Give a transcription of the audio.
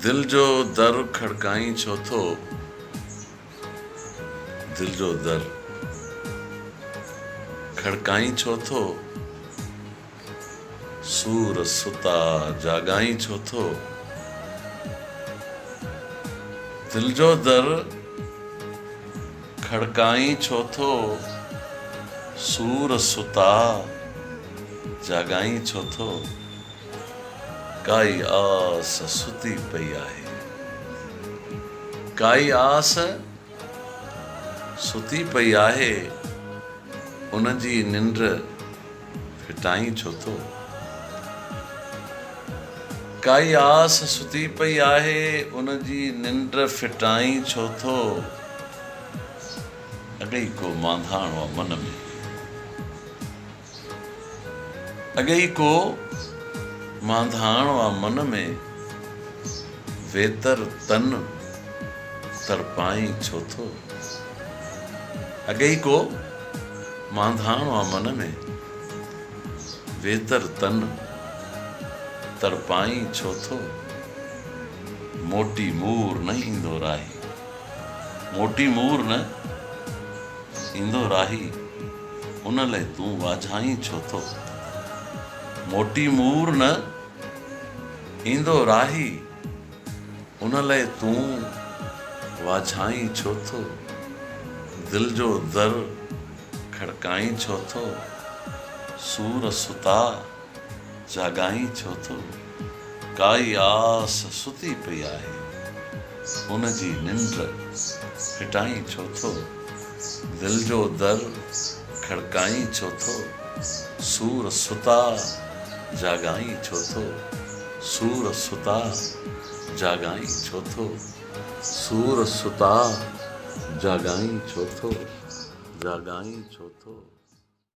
दिल जो दर खड़काई छो थो, दिल जो दर खड़काई छो थो, सूर सुता जागाई छो थो। दिल जो दर खड़काई छो थो, सूर सुता जागाई छो थो। काई आस सुती पई आहे, काई आस सुती पई आहे, उन जी निंड फिटाई छो थो। काई आस सुती पई आहे, उन जी निंड फिटाई छो थो। अगई को मांधाणो मन में, अगई को मांधाणो मन में, वेतर तन तरपाई छो थो। अगई को मांधाणो मन में, वेतर तन तरपाई छो थो। मोटी मूर न ईंदो राही, मोटी मूर न ईंदो राही, उन लाइ तूं वाझाई छो थो। मोटी मूर न ईंदो राही, उन लाइ तूं वाझाई छो थो। दिल जो दर खड़काई छो थो, सूर सुता जागाई छो थो। काई आस सुती पई आहे, उन जी निंड फिटाई छो थो। दिल जो दर खड़काई छो थो, सूर सुता जागाई छो थो। सूर सुता जागाई छो थो, सूर सुता जागाई छो थो, जागाई छो थो।